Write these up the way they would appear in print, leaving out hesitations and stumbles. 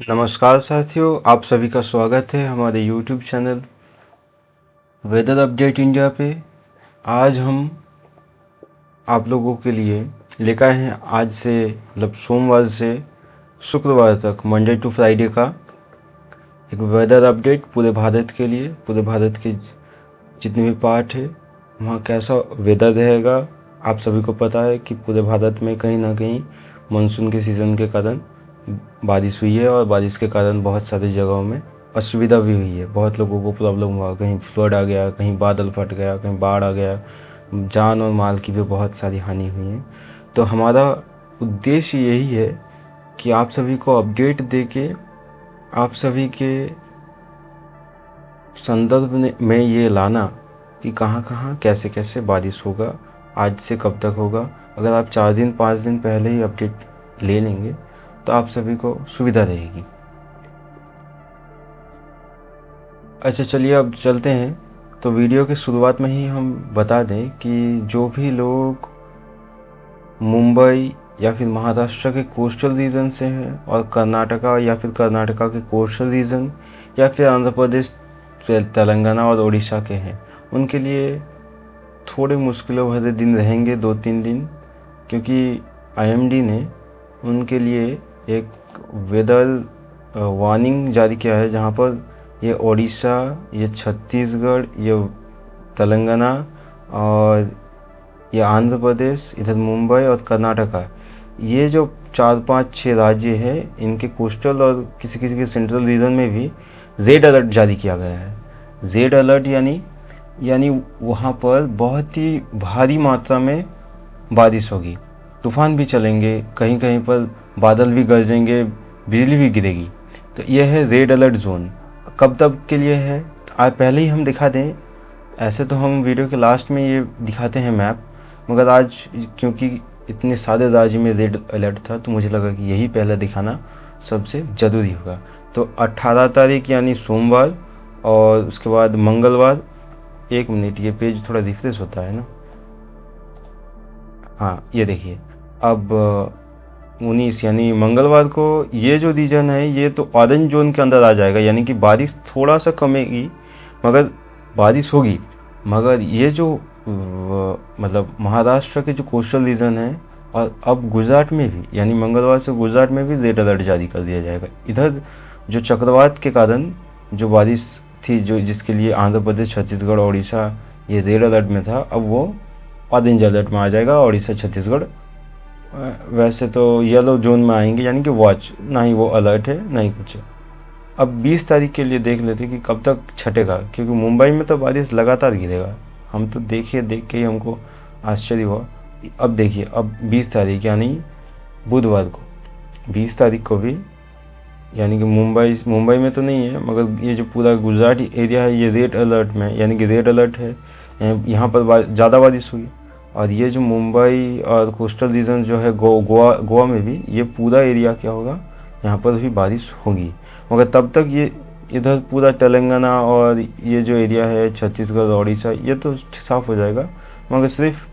नमस्कार साथियों, आप सभी का स्वागत है हमारे YouTube channel weather update India पे। आज हम आप लोगों के लिए लेकर आए हैं आज से मतलब सोमवार से शुक्रवार तक मंडे टू फ्राइडे का एक वेदर अपडेट पूरे भारत के लिए। पूरे भारत के जितने भी पार्ट है वहाँ कैसा वेदर रहेगा। आप सभी को पता है कि पूरे भारत में कहीं ना कहीं मानसून के सीज़न के कारण बारिश हुई है और बारिश के कारण बहुत सारी जगहों में असुविधा भी हुई है। बहुत लोगों को प्रॉब्लम हुआ, कहीं फ्लड आ गया, कहीं बादल फट गया, कहीं बाढ़ आ गया, जान और माल की भी बहुत सारी हानि हुई है। तो हमारा उद्देश्य यही है कि आप सभी को अपडेट देके आप सभी के संदर्भ में ये लाना कि कहाँ कहाँ कैसे कैसे बारिश होगा, आज से कब तक होगा। अगर आप 4 दिन 5 दिन पहले ही अपडेट ले लेंगे तो आप सभी को सुविधा रहेगी। अच्छा चलिए अब चलते हैं। तो वीडियो के शुरुआत में ही हम बता दें कि जो भी लोग मुंबई या फिर महाराष्ट्र के कोस्टल रीजन से हैं और कर्नाटका या फिर कर्नाटका के कोस्टल रीजन या फिर आंध्र प्रदेश, तेलंगाना और उड़ीसा के हैं, उनके लिए थोड़े मुश्किलों भरे दिन रहेंगे 2-3 दिन, क्योंकि आईएमडी ने उनके लिए एक वेदर वार्निंग जारी किया है, जहां पर ये उड़ीसा, ये छत्तीसगढ़, ये तेलंगाना और ये आंध्र प्रदेश, इधर मुंबई और कर्नाटका, ये जो 4-5-6 राज्य हैं, इनके कोस्टल और किसी किसी के सेंट्रल रीजन में भी रेड अलर्ट जारी किया गया है। रेड अलर्ट यानी वहाँ पर बहुत ही भारी मात्रा में बारिश होगी, तूफान भी चलेंगे, कहीं कहीं पर बादल भी गरजेंगे, बिजली भी गिरेगी। तो यह है रेड अलर्ट जोन। कब तक के लिए है आज पहले ही हम दिखा दें। ऐसे तो हम वीडियो के लास्ट में ये दिखाते हैं मैप, मगर आज क्योंकि इतने सारे राज्य में रेड अलर्ट था तो मुझे लगा कि यही पहले दिखाना सबसे ज़रूरी होगा। तो 18 तारीख यानी सोमवार और उसके बाद मंगलवार, 1 मिनट ये पेज थोड़ा रिफ्रेश होता है ना, हाँ ये देखिए, अब 19 यानी मंगलवार को ये जो रीजन है ये तो ऑरेंज जोन के अंदर आ जाएगा, यानी कि बारिश थोड़ा सा कमेगी मगर बारिश होगी। मगर ये जो मतलब महाराष्ट्र के जो कोस्टल रीजन है और अब गुजरात में भी, यानी मंगलवार से गुजरात में भी रेड अलर्ट जारी कर दिया जाएगा। इधर जो चक्रवात के कारण जो बारिश थी, जो जिसके लिए आंध्र प्रदेश, छत्तीसगढ़, उड़ीसा ये रेड अलर्ट में था, अब वो ऑरेंज अलर्ट में आ जाएगा। उड़ीसा, छत्तीसगढ़ वैसे तो येलो जोन में आएंगे, यानी कि वॉच, ना ही वो अलर्ट है ना ही कुछ। अब 20 तारीख के लिए देख लेते कि कब तक छटेगा, क्योंकि मुंबई में तो बारिश लगातार गिरेगा। हम तो देख के ही हमको आश्चर्य हुआ। अब देखिए, अब 20 तारीख यानी बुधवार को, 20 तारीख को भी, यानी कि मुंबई में तो नहीं है मगर ये जो पूरा गुजरात एरिया है ये रेड अलर्ट में, यानी कि रेड अलर्ट है। यहाँ पर ज़्यादा बारिश हुई। और ये जो मुंबई और कोस्टल रीजन जो है गोवा में भी, ये पूरा एरिया क्या होगा, यहाँ पर भी बारिश होगी। मगर तब तक ये इधर पूरा तेलंगाना और ये जो एरिया है छत्तीसगढ़, उड़ीसा, ये तो साफ़ हो जाएगा। मगर सिर्फ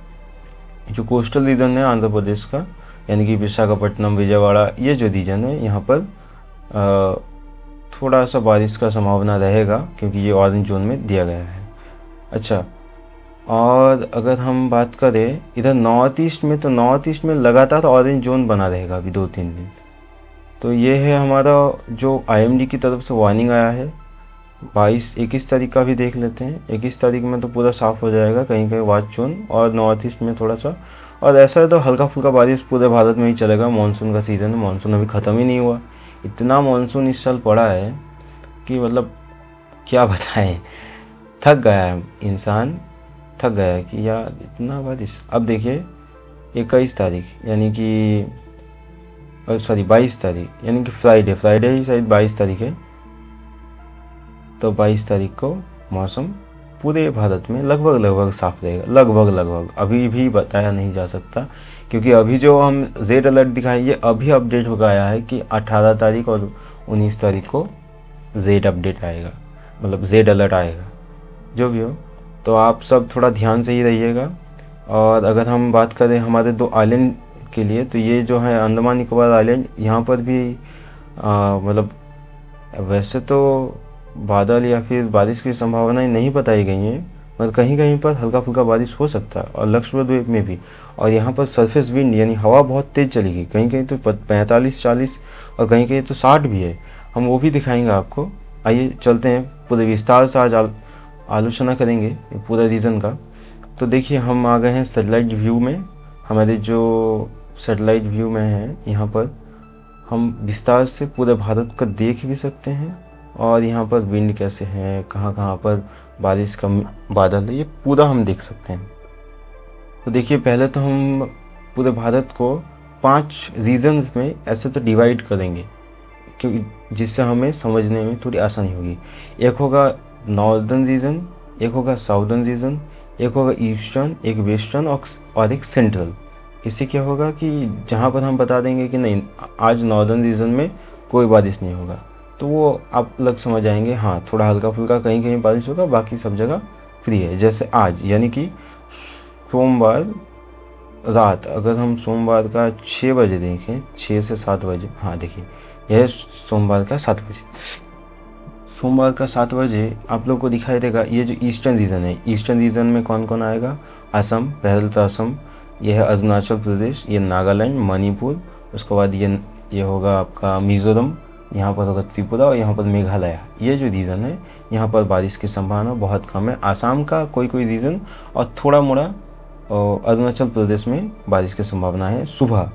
जो कोस्टल रीजन है आंध्र प्रदेश का, यानी कि विशाखापट्टनम, विजयवाड़ा, ये जो रीजन है यहाँ पर थोड़ा सा बारिश का संभावना रहेगा, क्योंकि ये ऑरेंज जोन में दिया गया है। अच्छा, और अगर हम बात करें इधर नॉर्थ ईस्ट में, तो नॉर्थ ईस्ट में लगातार ऑरेंज जोन बना रहेगा अभी 2-3 दिन। तो ये है हमारा जो आईएमडी की तरफ से वार्निंग आया है। 21 तारीख का भी देख लेते हैं। 21 तारीख में तो पूरा साफ़ हो जाएगा, कहीं कहीं वॉच जोन और नॉर्थ ईस्ट में थोड़ा सा। और ऐसा तो हल्का फुल्का बारिश पूरे भारत में ही चलेगा। मानसून का सीज़न है, मानसून अभी ख़त्म ही नहीं हुआ। इतना मानसून इस साल पड़ा है कि मतलब क्या बताएं, थक गया है इंसान, थक गया है कि यार इतना बारिश। अब देखिए 21 तारीख यानी कि सॉरी 22 तारीख, यानी कि फ्राइडे ही शायद 22 तारीख है। तो 22 तारीख को मौसम पूरे भारत में लगभग साफ रहेगा। लगभग अभी भी बताया नहीं जा सकता, क्योंकि अभी जो हम रेड अलर्ट दिखाएं ये अभी अपडेट हो गया है कि 18 तारीख और 19 तारीख को रेड अपडेट आएगा, मतलब रेड अलर्ट आएगा। जो भी हो, तो आप सब थोड़ा ध्यान से ही रहिएगा। और अगर हम बात करें हमारे 2 आइलैंड के लिए, तो ये जो है अंडमान निकोबार आइलैंड, यहाँ पर भी मतलब वैसे तो बादल या फिर बारिश की संभावनाएं नहीं बताई गई हैं, मगर कहीं कहीं पर हल्का फुल्का बारिश हो सकता है, और लक्षद्वीप में भी। और यहाँ पर सरफेस विंड यानी हवा बहुत तेज़ चलेगी, कहीं कहीं तो 45-40 और कहीं कहीं तो 60 भी है। हम वो भी दिखाएंगे आपको। आइए चलते हैं, पूरे विस्तार से आज आलोचना करेंगे ये पूरा रीजन का। तो देखिए, हम आ गए हैं सैटेलाइट व्यू में। हमारे जो सैटेलाइट व्यू में है, यहाँ पर हम विस्तार से पूरे भारत को देख भी सकते हैं, और यहाँ पर विंड कैसे हैं, कहाँ कहाँ पर बारिश का बादल है, ये पूरा हम देख सकते हैं। तो देखिए, पहले तो हम पूरे भारत को 5 रीजन्स में ऐसे तो डिवाइड करेंगे, क्योंकि जिससे हमें समझने में थोड़ी आसानी होगी। एक होगा नॉर्दर्न रीजन, एक होगा साउदर्न रीजन, एक होगा ईस्टर्न, एक वेस्टर्न और एक सेंट्रल। इससे क्या होगा कि जहाँ पर हम बता देंगे कि नहीं, आज नॉर्दर्न रीजन में कोई बारिश नहीं होगा, तो वो आप लोग समझ आएंगे, हाँ थोड़ा हल्का फुल्का कहीं कहीं बारिश होगा, बाकी सब जगह फ्री है। जैसे आज यानी कि सोमवार रात, अगर हम सोमवार का 6 बजे देखें, 6 से 7 बजे, हाँ देखिए यह सोमवार का 7 बजे, सोमवार का 7 बजे आप लोग को दिखाई देगा। ये जो ईस्टर्न रीजन है, ईस्टर्न रीजन में कौन कौन आएगा? असम, पहले तो असम, ये है अरुणाचल प्रदेश, ये नागालैंड, मणिपुर, उसके बाद ये होगा आपका मिजोरम, यहाँ पर होगा त्रिपुरा, और यहाँ पर मेघालय। ये जो रीजन है, यहाँ पर बारिश की संभावना बहुत कम है। आसाम का कोई कोई रीजन और थोड़ा मोड़ा अरुणाचल प्रदेश में बारिश की संभावना है। सुबह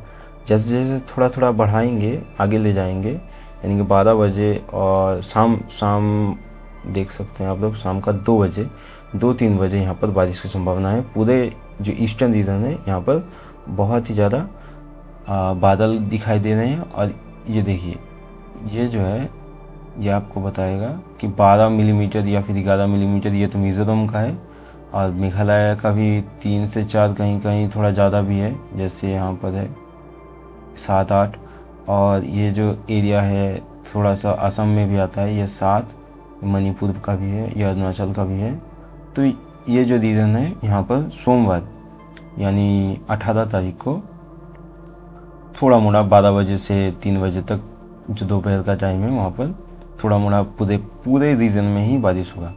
जैसे जैसे थोड़ा थोड़ा बढ़ाएंगे, आगे ले जाएंगे, यानी कि 12 बजे, और शाम देख सकते हैं आप लोग, शाम का 2 बजे, 2-3 बजे यहाँ पर बारिश की संभावना है। पूरे जो ईस्टर्न रीजन है, यहाँ पर बहुत ही ज़्यादा बादल दिखाई दे रहे हैं। और ये देखिए, ये जो है, ये आपको बताएगा कि 12 मिलीमीटर या फिर 11 मिलीमीटर, ये तो मिज़ोरम का है। और मेघालय का भी 3 से 4, कहीं कहीं थोड़ा ज़्यादा भी है, जैसे यहाँ पर है 7-8। और ये जो एरिया है, थोड़ा सा असम में भी आता है, ये 7, मणिपुर का भी है, ये अरुणाचल का भी है। तो ये जो रीजन है, यहाँ पर सोमवार यानी 18 तारीख को थोड़ा मोड़ा 12 बजे से 3 बजे तक जो दोपहर का टाइम है, वहाँ पर थोड़ा मोड़ा पूरे रीजन में ही बारिश होगा।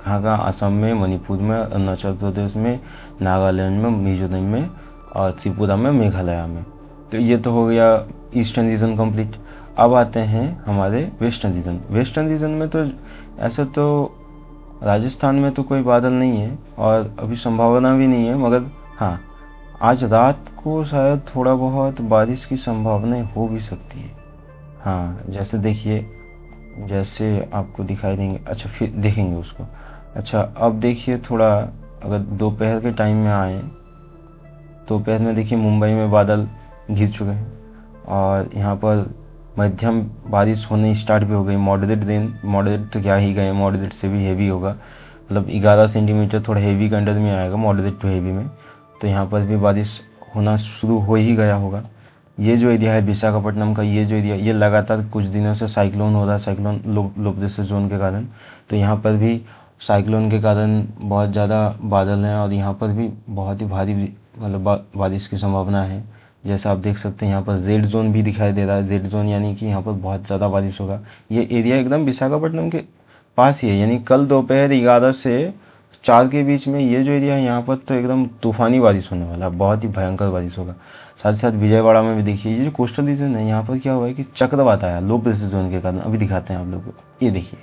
कहाँ कहाँ? असम में, मणिपुर में, अरुणाचल प्रदेश में, नागालैंड में, मिजोरम में, और त्रिपुरा में, मेघालय में। तो ये तो हो गया ईस्टर्न रीजन कंप्लीट। अब आते हैं हमारे वेस्टर्न रीजन। वेस्टर्न रीजन में तो ऐसा तो राजस्थान में तो कोई बादल नहीं है, और अभी संभावना भी नहीं है, मगर हाँ आज रात को शायद थोड़ा बहुत बारिश की संभावना हो भी सकती है। हाँ, जैसे देखिए, जैसे आपको दिखाई देंगे, अच्छा फिर देखेंगे उसको। अच्छा, अब देखिए थोड़ा, अगर दोपहर के टाइम में आए, दोपहर में देखिए मुंबई में बादल घिर चुके हैं, और यहाँ पर मध्यम बारिश होने स्टार्ट भी हो गई। मॉडरेट तो क्या ही गए, मॉडरेट से भी हेवी होगा, मतलब 11 सेंटीमीटर थोड़ा हेवी के अंडर में आएगा, मॉडरेट टू हेवी में। तो यहाँ पर भी बारिश होना शुरू हो ही गया होगा। ये जो एरिया है विशाखापट्टनम का, ये जो एरिया, ये लगातार कुछ दिनों से साइक्लोन हो रहा है, साइक्लोन लो प्रेशर जोन के कारण। तो यहाँ पर भी साइक्लोन के कारण बहुत ज़्यादा बादल हैं, और यहाँ पर भी बहुत ही भारी मतलब बारिश की संभावना है। जैसा आप देख सकते हैं, यहाँ पर रेड जोन भी दिखाई दे रहा है। रेड जोन यानी कि यहाँ पर बहुत ज़्यादा बारिश होगा। ये एरिया एकदम विशाखापट्टनम के पास ही है, यानी कल दोपहर 11 से 4 के बीच में ये जो एरिया है, यहाँ पर तो एकदम तूफानी बारिश होने वाला है, बहुत ही भयंकर बारिश होगा। साथ ही साथ विजयवाड़ा में भी देखिए, ये जो कोस्टल रीजन है, यहाँ पर क्या हुआ है कि चक्रवात आया लो प्रेशर जोन के कारण। अभी दिखाते हैं आप लोग को, ये देखिए,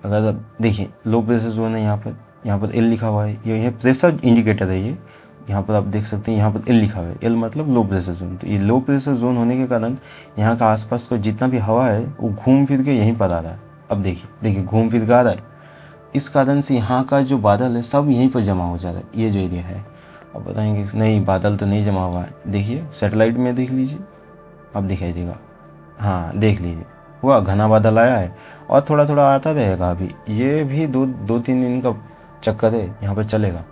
अगर आप देखिए लो प्रेशर जोन है, यहाँ पर एल लिखा हुआ है, ये प्रेशर इंडिकेटर है। ये यहाँ पर आप देख सकते हैं, यहाँ पर एल लिखा हुआ है, एल मतलब लो प्रेशर जोन। तो ये लो प्रेशर जोन होने के कारण यहाँ का आसपास का जितना भी हवा है, वो घूम फिर के यहीं पर आ रहा है। अब देखिए घूम फिर के आ रहा है, इस कारण से यहाँ का जो बादल है सब यहीं पर जमा हो जा रहा है, ये जो एरिया है। अब बताएंगे नहीं, बादल तो नहीं जमा हुआ है, देखिए सैटेलाइट में देख लीजिए, अब दिखाई देगा। हाँ देख लीजिए, हुआ घना बादल आया है, और थोड़ा थोड़ा आता रहेगा। अभी ये भी 2-3 दिन का चक्कर है, यहाँ पर चलेगा।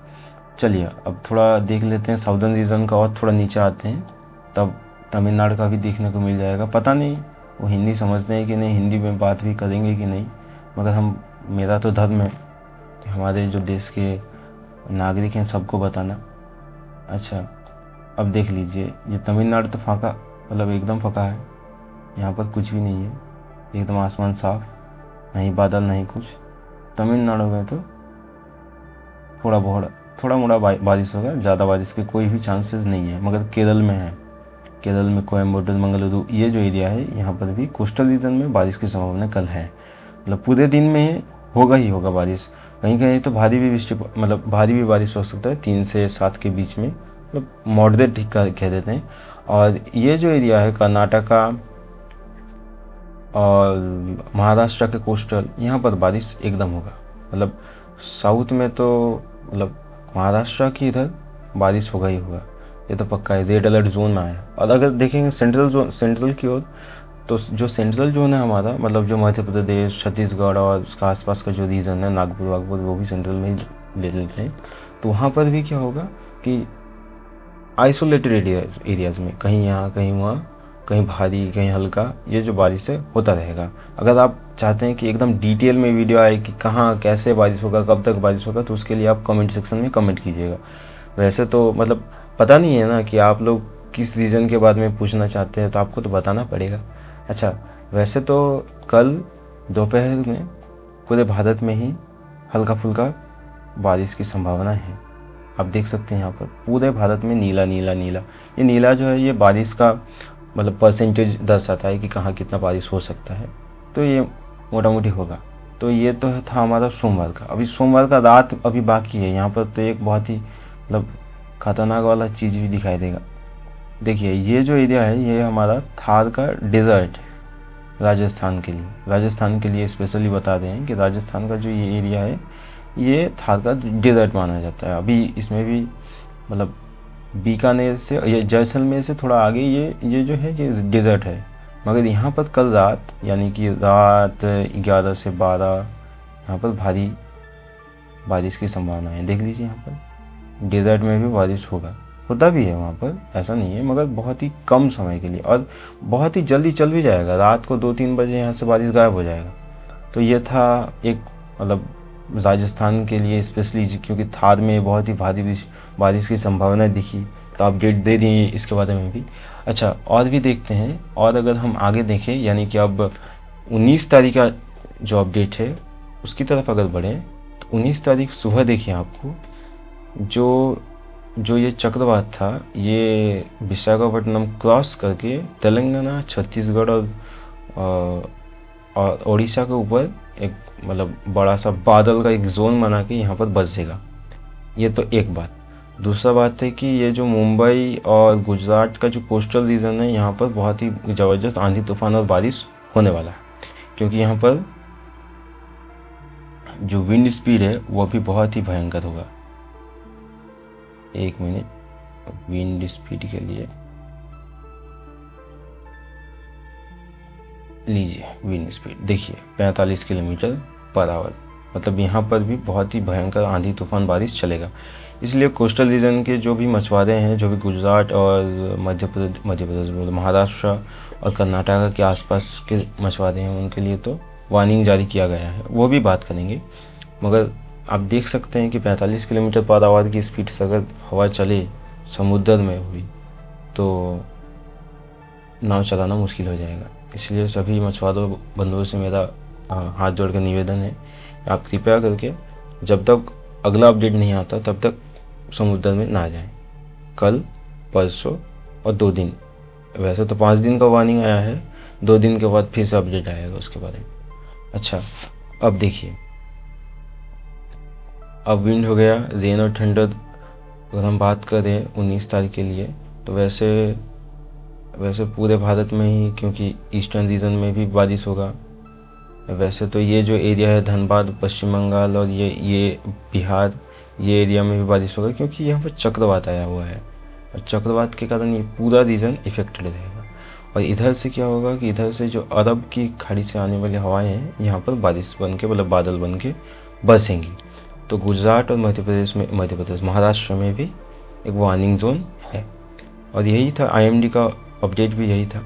चलिए अब थोड़ा देख लेते हैं साउदर्न रीजन का, और थोड़ा नीचे आते हैं, तब तमिलनाडु का भी देखने को मिल जाएगा। पता नहीं वो हिंदी समझते हैं कि नहीं, हिंदी में बात भी करेंगे कि नहीं, मगर मेरा तो धर्म है कि हमारे जो देश के नागरिक हैं सबको बताना। अच्छा, अब देख लीजिए, ये तमिलनाडु तो फाका, मतलब एकदम फका है, यहाँ पर कुछ भी नहीं है, एकदम आसमान साफ। नहीं बादल नहीं कुछ। तमिलनाडु में तो थोड़ा मोड़ा बारिश होगा, ज़्यादा बारिश के कोई भी चांसेस नहीं है। मगर केरल में है, केरल में कोयम्बटूर, मंगलुरु, ये जो एरिया है यहाँ पर भी कोस्टल रीजन में बारिश की संभावना कल है। मतलब पूरे दिन में होगा ही होगा बारिश। कहीं कहीं तो भारी भी वृष्टि, मतलब भारी भी बारिश हो सकता है 3 से 7 के बीच में, मतलब मॉडरेट ठीक कह देते हैं। और ये जो एरिया है कर्नाटका और महाराष्ट्र के कोस्टल, यहाँ पर बारिश एकदम होगा। मतलब साउथ में तो मतलब महाराष्ट्र की इधर बारिश होगा ही होगा, ये तो पक्का है। रेड अलर्ट जोन में आया। और अगर देखेंगे सेंट्रल की ओर, तो जो सेंट्रल जोन है हमारा, मतलब जो मध्य प्रदेश, छत्तीसगढ़ और उसका आसपास का जो रीजन है, नागपुर वागपुर, वो भी सेंट्रल में ही ले लेते हैं। तो वहाँ पर भी क्या होगा कि आइसोलेटेड एरियाज में कहीं यहाँ कहीं वहाँ, कहीं भारी कहीं हल्का, ये जो बारिश है होता रहेगा। अगर आप चाहते हैं कि एकदम डिटेल में वीडियो आए कि कहाँ कैसे बारिश होगा, कब तक बारिश होगा, तो उसके लिए आप कमेंट सेक्शन में कमेंट कीजिएगा। वैसे तो मतलब पता नहीं है ना कि आप लोग किस रीज़न के बारे में पूछना चाहते हैं, तो आपको तो बताना पड़ेगा। अच्छा, वैसे तो कल दोपहर में पूरे भारत में ही हल्का फुल्का बारिश की संभावना है। आप देख सकते हैं यहाँ पर पूरे भारत में नीला नीला नीला। ये नीला जो है ये बारिश का मतलब परसेंटेज दर्शाता है कि कहाँ कितना बारिश हो सकता है। तो ये मोटा मोटी होगा। तो ये तो था हमारा सोमवार का। अभी सोमवार का रात अभी बाकी है। यहाँ पर तो एक बहुत ही मतलब खतरनाक वाला चीज़ भी दिखाई देगा। देखिए ये जो एरिया है ये हमारा थार का डेजर्ट है। राजस्थान के लिए स्पेशली बता रहे हैं कि राजस्थान का जो ये एरिया है ये थार का डेजर्ट माना जाता है। अभी इसमें भी मतलब बीकानेर से, ये जैसलमेर से थोड़ा आगे ये जो है ये डेजर्ट है। मगर यहाँ पर कल रात यानी कि रात 11 से 12 यहाँ पर भारी बारिश की संभावना है। देख लीजिए यहाँ पर डेजर्ट में भी बारिश होता भी है वहाँ पर, ऐसा नहीं है, मगर बहुत ही कम समय के लिए और बहुत ही जल्दी चल भी जाएगा। रात को 2-3 बजे यहाँ से बारिश गायब हो जाएगा। तो ये था एक मतलब राजस्थान के लिए स्पेशली, क्योंकि थार में बहुत ही भारी बारिश की संभावना दिखी, तो अपडेट दे दी इसके बारे में भी। अच्छा, और भी देखते हैं। और अगर हम आगे देखें यानी कि अब 19 तारीख का जो अपडेट है उसकी तरफ अगर बढ़ें, तो 19 तारीख सुबह देखिए आपको जो ये चक्रवात था ये विशाखापट्टनम क्रॉस करके तेलंगाना, छत्तीसगढ़ और उड़ीसा के ऊपर एक मतलब बड़ा सा बादल का एक जोन बना के यहाँ पर बसेगा। ये तो एक बात। दूसरा बात है कि ये जो मुंबई और गुजरात का जो कोस्टल रीजन है यहाँ पर बहुत ही ज़बरदस्त आंधी तूफान और बारिश होने वाला है, क्योंकि यहाँ पर जो विंड स्पीड है वो भी बहुत ही भयंकर होगा। एक मिनट, विंड स्पीड के लिए लीजिए, विंड स्पीड देखिए 45 किलोमीटर पर आवर। मतलब यहाँ पर भी बहुत ही भयंकर आंधी तूफान बारिश चलेगा। इसलिए कोस्टल रीजन के जो भी मछुआरे हैं, जो भी गुजरात और मध्य प्रदेश महाराष्ट्र और कर्नाटका के आसपास के मछुआरे हैं, उनके लिए तो वार्निंग जारी किया गया है, वो भी बात करेंगे। मगर आप देख सकते हैं कि 45 किलोमीटर पर आवर की स्पीड से अगर हवा चले समुद्र में हुई तो नाव चलाना मुश्किल हो जाएगा। इसलिए सभी मछुआरों बंधुओं से मेरा हाथ जोड़ कर निवेदन है, आप कृपया करके जब तक अगला अपडेट नहीं आता तब तक समुद्र में ना जाएं। कल, परसों और 2 दिन, वैसे तो 5 दिन का वार्निंग आया है, 2 दिन के बाद फिर से अपडेट आएगा उसके बारे में। अच्छा, अब देखिए, अब विंड हो गया, रेन और ठंडर अगर हम बात करें 19 तारीख के लिए, तो वैसे पूरे भारत में ही, क्योंकि ईस्टर्न रीजन में भी बारिश होगा। वैसे तो ये जो एरिया है धनबाद, पश्चिम बंगाल और ये बिहार, ये एरिया में भी बारिश होगा, क्योंकि यहाँ पर चक्रवात आया हुआ है और चक्रवात के कारण ये पूरा रीजन इफेक्टेड रहेगा। और इधर से क्या होगा कि इधर से जो अरब की खाड़ी से आने वाली हवाएं हैं यहाँ पर बारिश बन के मतलब बादल बन के बरसेंगी। तो गुजरात और मध्य प्रदेश महाराष्ट्र में भी एक वार्निंग जोन है। और यही था IMD का अपडेट भी यही था।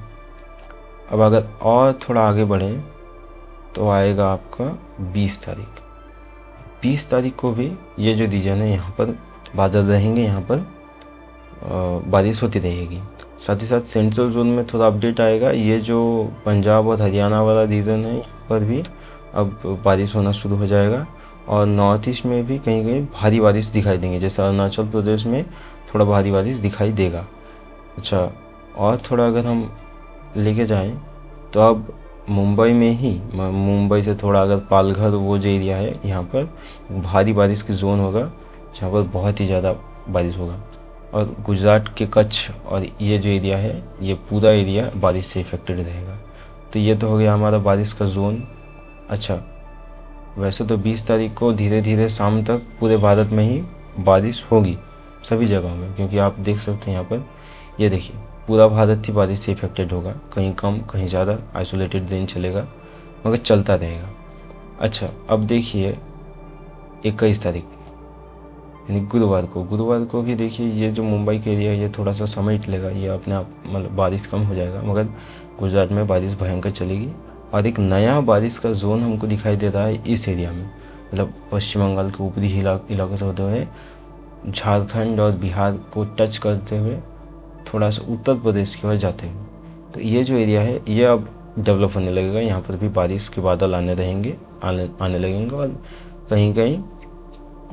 अब अगर और थोड़ा आगे बढ़ें तो आएगा आपका 20 तारीख। 20 तारीख को भी ये जो रीजन है यहाँ पर बादल रहेंगे, यहाँ पर बारिश होती रहेगी। साथ ही साथ सेंट्रल जोन में थोड़ा अपडेट आएगा। ये जो पंजाब और हरियाणा वाला रीजन है यहाँ पर भी अब बारिश होना शुरू हो जाएगा और नॉर्थ ईस्ट में भी कहीं कहीं भारी बारिश दिखाई देंगे, जैसे अरुणाचल प्रदेश में थोड़ा भारी बारिश दिखाई देगा। अच्छा, और थोड़ा अगर हम लेके जाएं तो अब मुंबई में ही, मुंबई से थोड़ा अगर पालघर वो जो एरिया है, यहाँ पर भारी बारिश की जोन होगा जहाँ पर बहुत ही ज़्यादा बारिश होगा। और गुजरात के कच्छ और ये जो एरिया है, ये पूरा एरिया बारिश से इफेक्टेड रहेगा। तो ये तो हो गया हमारा बारिश का जोन। अच्छा, वैसे तो 20 तारीख को धीरे धीरे शाम तक पूरे भारत में ही बारिश होगी सभी जगहों में, क्योंकि आप देख सकते हैं यहाँ पर, ये देखिए पूरा भारत ही बारिश से इफेक्टेड होगा, कहीं कम कहीं ज़्यादा, आइसोलेटेड दिन चलेगा मगर चलता रहेगा। अच्छा, अब देखिए 21 तारीख यानी गुरुवार को भी देखिए ये जो मुंबई के एरिया है ये थोड़ा सा समेट लेगा, ये अपने आप मतलब बारिश कम हो जाएगा, मगर गुजरात में बारिश भयंकर चलेगी। और एक नया बारिश का जोन हमको दिखाई दे रहा है इस एरिया में, मतलब पश्चिम बंगाल के ऊपरी इलाकों से होते हुए झारखंड और बिहार को टच करते हुए थोड़ा सा उत्तर प्रदेश की ओर जाते हुए। तो ये जो एरिया है ये अब डेवलप होने लगेगा, यहाँ पर भी बारिश के बादल आने लगेंगे और कहीं कहीं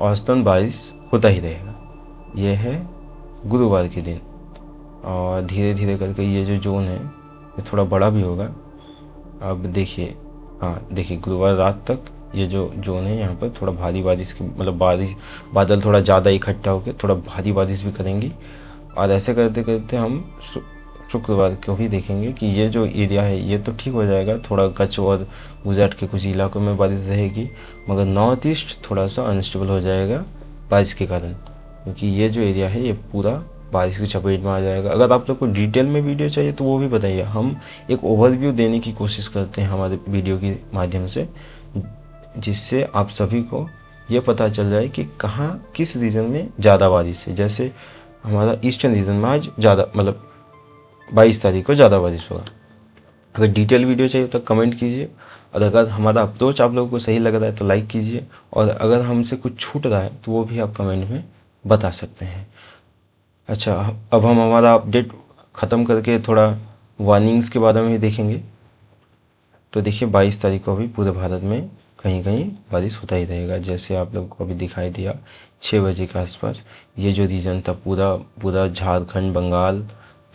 औसतन बारिश होता ही रहेगा। ये है गुरुवार के दिन, और धीरे धीरे करके ये जो जोन है ये थोड़ा बड़ा भी होगा। अब देखिए, हाँ देखिए गुरुवार रात तक ये जो जोन है यहाँ पर थोड़ा भारी बारिश की, मतलब बादल थोड़ा ज़्यादा इकट्ठा होकर थोड़ा भारी बारिश भी करेंगी। और ऐसे करते करते हम शुक्रवार को भी देखेंगे कि ये जो एरिया है ये तो ठीक हो जाएगा, थोड़ा कच्छ और गुजरात के कुछ इलाकों में बारिश रहेगी, मगर नॉर्थ ईस्ट थोड़ा सा अनस्टेबल हो जाएगा बारिश के कारण, क्योंकि ये जो एरिया है ये पूरा बारिश की चपेट में आ जाएगा। अगर आप लोग को डिटेल में वीडियो चाहिए तो वो भी बताइए, हम एक ओवरव्यू देने की कोशिश करते हैं हमारे वीडियो के माध्यम से, जिससे आप सभी को ये पता चल जाए कि कहाँ किस रीजन में ज़्यादा बारिश है। जैसे हमारा ईस्टर्न रीजन में आज ज़्यादा, मतलब 22 तारीख को ज़्यादा बारिश होगा। अगर डिटेल वीडियो चाहिए तो कमेंट कीजिए, और अगर हमारा अप्रोच आप लोगों को सही लग रहा है तो लाइक कीजिए, और अगर हमसे कुछ छूट रहा है तो वो भी आप कमेंट में बता सकते हैं। अच्छा, अब हम हमारा अपडेट ख़त्म करके थोड़ा वार्निंग्स के बारे में भी देखेंगे। तो देखिए 22 तारीख को भी पूरे भारत में कहीं कहीं बारिश होता ही रहेगा, जैसे आप लोगों को अभी दिखाई दिया 6 बजे के आसपास। ये जो रीजन था पूरा झारखंड, बंगाल,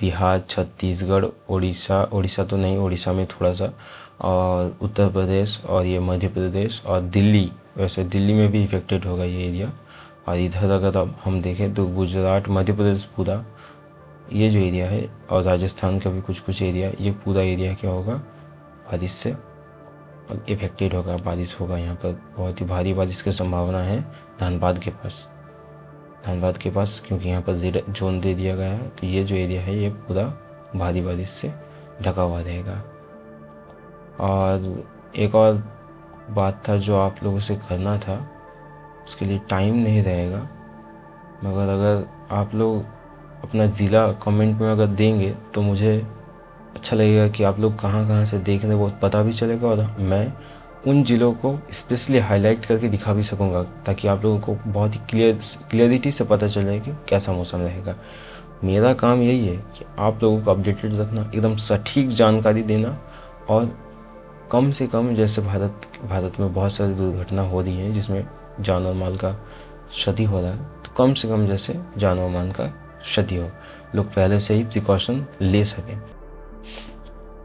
बिहार, छत्तीसगढ़, उड़ीसा तो नहीं, उड़ीसा में थोड़ा सा, और उत्तर प्रदेश और ये मध्य प्रदेश और दिल्ली, वैसे दिल्ली में भी इफेक्टेड होगा ये एरिया। और इधर अगर अब हम देखें तो गुजरात, मध्य प्रदेश पूरा ये जो एरिया है, और राजस्थान का भी कुछ एरिया, ये पूरा एरिया क्या होगा बारिश से इफेक्टेड होगा, बारिश होगा। यहाँ पर बहुत ही भारी बारिश की संभावना है धनबाद के पास, क्योंकि यहाँ पर रेड जोन दे दिया गया है। तो ये जो एरिया है ये पूरा भारी बारिश से ढका हुआ रहेगा। और एक और बात था जो आप लोगों से करना था, उसके लिए टाइम नहीं रहेगा, मगर अगर आप लोग अपना ज़िला कमेंट में अगर देंगे तो मुझे अच्छा लगेगा कि आप लोग कहाँ कहाँ से देख रहे हैं वो पता भी चलेगा, और मैं उन ज़िलों को स्पेशली हाईलाइट करके दिखा भी सकूँगा, ताकि आप लोगों को बहुत ही क्लियरिटी से पता चल जाए कि कैसा मौसम रहेगा। मेरा काम यही है कि आप लोगों को अपडेटेड रखना, एकदम सटीक जानकारी देना, और कम से कम, जैसे भारत में बहुत सारी दुर्घटना हो रही है जिसमें जान और माल का क्षति हो रहा है, तो कम से कम जैसे जान और माल का क्षति हो, लोग पहले से ही प्रिकॉशन ले सकें।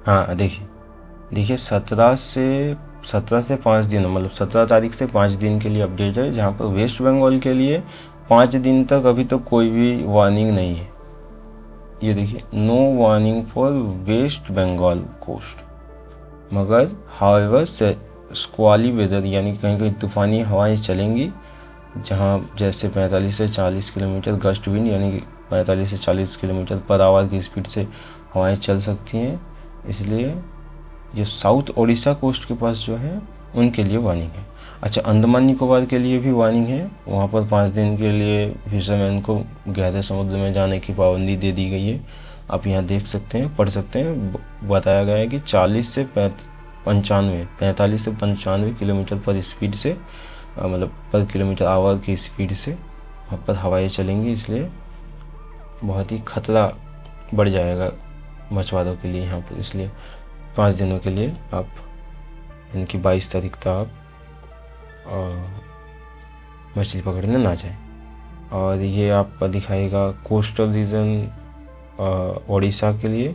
हाँ देखिए 17 से 5 दिन, मतलब 17 तारीख से 5 दिन के लिए अपडेट है, जहाँ पर वेस्ट बंगाल के लिए 5 दिन तक अभी तो कोई भी वार्निंग नहीं है। ये देखिए, no warning for West Bengal coast, मगर हाउएवर स्क्वाली वेदर, यानी कहीं कहीं तूफानी हवाएं चलेंगी, जहाँ जैसे 45 से 40 किलोमीटर गस्ट विंड, यानी कि 45 से 40 किलोमीटर पर आवर की स्पीड से हवाएं चल सकती हैं। इसलिए जो साउथ उड़ीसा कोस्ट के पास जो है उनके लिए वार्निंग है। अच्छा, अंडमान निकोबार के लिए भी वार्निंग है, वहाँ पर 5 दिन के लिए फिशरमैन को गहरे समुद्र में जाने की पाबंदी दे दी गई है। आप यहाँ देख सकते हैं, पढ़ सकते हैं, बताया गया है कि 45 से 95 किलोमीटर पर स्पीड से, मतलब पर किलोमीटर आवर की स्पीड से वहाँ पर हवाएं चलेंगी, इसलिए बहुत ही खतरा बढ़ जाएगा मछुआरों के लिए यहाँ पर। इसलिए 5 दिनों के लिए आप यानी कि 22 तारीख तक आप मछली पकड़ने ना जाएं। और ये आपका दिखाएगा कोस्टल रीजन उड़ीसा के लिए,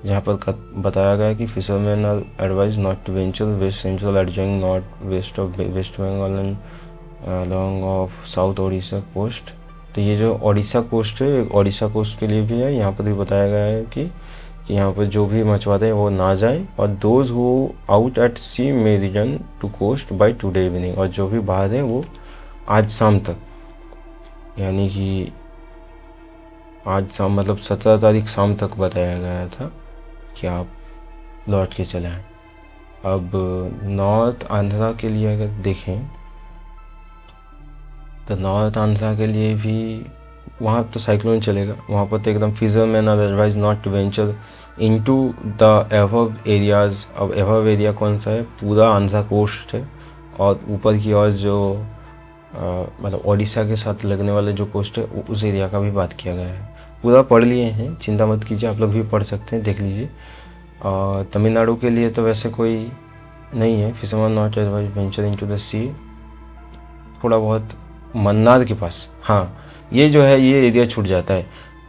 जहाँ पर बताया गया है कि fishermen are advise not to venture west central adjoining north west of West Bengal and along of south Odisha coast. तो ये जो ओडिशा कोस्ट है, ओडिशा कोस्ट के लिए भी है। यहाँ पर भी बताया गया है कि यहाँ पर जो भी मछुआरे हैं वो ना जाएं, और those who out at sea may return to coast by today evening, और जो भी बाहर हैं वो आज शाम तक, यानी कि आज शाम मतलब 17 तारीख शाम तक बताया गया था कि आप लौट के चले आएँ। अब नॉर्थ आंध्रा के लिए अगर देखें तो नॉर्थ आंध्रा के लिए भी वहाँ तो साइक्लोन चलेगा, वहाँ पर तो एकदम fisherman are advise not to venture into the above areas. अब एबव एरिया कौन सा है? पूरा आंध्रा कोस्ट है, और ऊपर की ओर जो मतलब ओडिशा के साथ लगने वाले जो कोस्ट है उस एरिया का भी बात किया गया है। पूरा पढ़ लिए हैं, चिंता मत कीजिए, आप लोग भी पढ़ सकते हैं, देख लीजिए। और तमिलनाडु के लिए तो वैसे कोई नहीं है, fishermen not advise venture into the sea. थोड़ा बहुत मन्नार के पास, हाँ ये जो है ये एरिया छूट जाता है।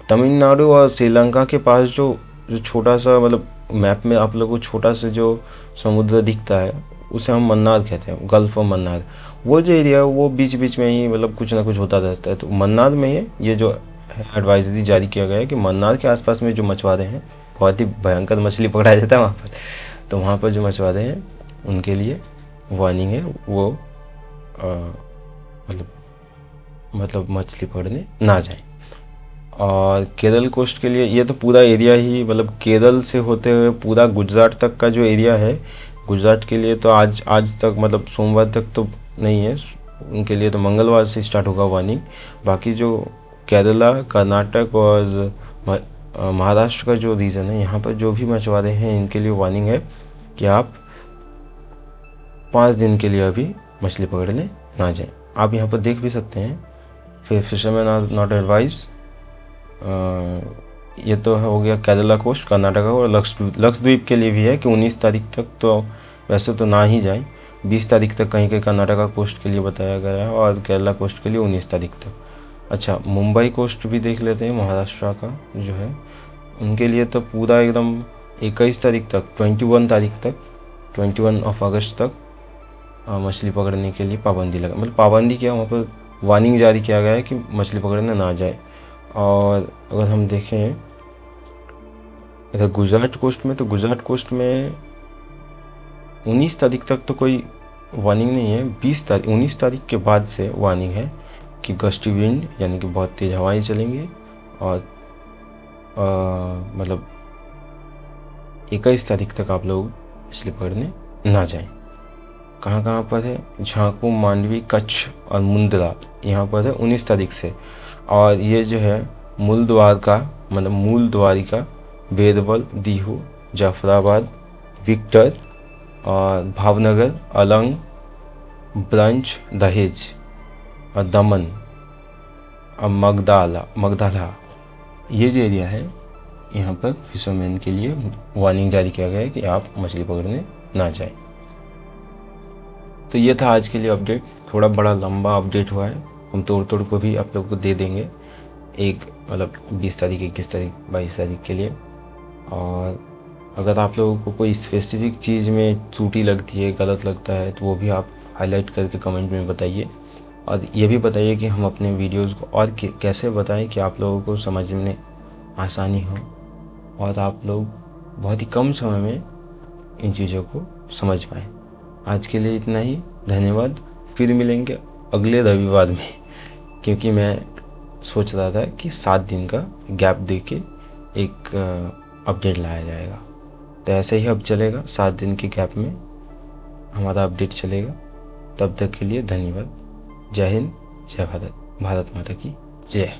तमिलनाडु और श्रीलंका के पास जो जो छोटा सा मतलब मैप में आप लोगों को छोटा सा जो समुद्र दिखता है उसे हम मन्नार कहते हैं, गल्फ ऑफ मन्नार। वो जो एरिया है वो बीच बीच में ही मतलब कुछ ना कुछ होता रहता है, तो मन्नार में ये जो एडवाइजरी जारी किया गया है कि मन्नार के आसपास में जो मछुआरे हैं, बहुत ही भयंकर मछली पकड़ा जाता है वहाँ पर, तो वहाँ पर जो मछुआरे हैं उनके लिए वार्निंग है, वो मतलब मछली पकड़ने ना जाएं। और केरल कोस्ट के लिए ये तो पूरा एरिया ही मतलब केरल से होते हुए पूरा गुजरात तक का जो एरिया है, गुजरात के लिए तो आज तक मतलब सोमवार तक तो नहीं है, उनके लिए तो मंगलवार से स्टार्ट होगा वार्निंग। बाकी जो केरला, कर्नाटक और महाराष्ट्र का जो रीजन है, यहाँ पर जो भी मछुआरे हैं इनके लिए वार्निंग है कि आप 5 दिन के लिए अभी मछली पकड़ने ना जाएं। आप यहाँ पर देख भी सकते हैं, फिर फिशरमैन आर नॉट एडवाइज, ये तो हो गया केरला कोस्ट, कर्नाटका और लक्षद्वीप के लिए भी है कि 19 तारीख तक तो वैसे तो ना ही जाएं, 20 तारीख तक कहीं कहीं कर्नाटका कोस्ट के लिए बताया गया है, और केरला कोस्ट के लिए 19 तारीख तक। अच्छा, मुंबई कोस्ट भी देख लेते हैं, महाराष्ट्र का जो है उनके लिए तो पूरा एकदम 21 तारीख तक, 21 तारीख तक, 21 ऑफ अगस्त तक मछली पकड़ने के लिए पाबंदी लगा, मतलब पाबंदी क्या, वहाँ पर वार्निंग जारी किया गया है कि मछली पकड़ने ना जाए। और अगर हम देखें इधर गुजरात कोस्ट में, तो गुजरात कोस्ट में 19 तारीख तक तो कोई वार्निंग नहीं है, 19 तारीख के बाद से वार्निंग है कि गस्टी विंड यानी कि बहुत तेज़ हवाएं चलेंगी, और मतलब 21 तारीख तक आप लोग मछली पकड़ने ना जाएं। कहाँ कहाँ पर है? झांकू, मांडवी, कच्छ और मुंद्रा, यहाँ पर है 19 तारीख से। और ये जो है मूल द्वारका मतलब मूल द्वारिका, बेरवल, दीहू, जाफराबाद, विक्टर और भावनगर, अलंग, ब्रंच, दहेज और दमन और मगधाला, ये जो एरिया है यहाँ पर फिशरमैन के लिए वार्निंग जारी किया गया है कि आप मछली पकड़ने ना जाएं। तो ये था आज के लिए अपडेट, थोड़ा बड़ा लंबा अपडेट हुआ है, हम तोड़ को भी आप लोगों को दे देंगे, एक मतलब 20 तारीख, 21 तारीख, 22 तारीख के लिए। और अगर आप लोगों को कोई स्पेसिफिक चीज़ में त्रुटि लगती है, गलत लगता है, तो वो भी आप हाईलाइट करके कमेंट में बताइए, और ये भी बताइए कि हम अपने वीडियोज़ को और कैसे बताएं कि आप लोगों को समझने में आसानी हो और आप लोग बहुत ही कम समय में इन चीज़ों को समझ पाएँ। आज के लिए इतना ही, धन्यवाद। फिर मिलेंगे अगले रविवार में, क्योंकि मैं सोच रहा था कि 7 दिन का गैप देके एक अपडेट लाया जाएगा, तो ऐसे ही अब चलेगा, 7 दिन के गैप में हमारा अपडेट चलेगा। तब तक के लिए धन्यवाद। जय हिंद, जय भारत, भारत माता की जय।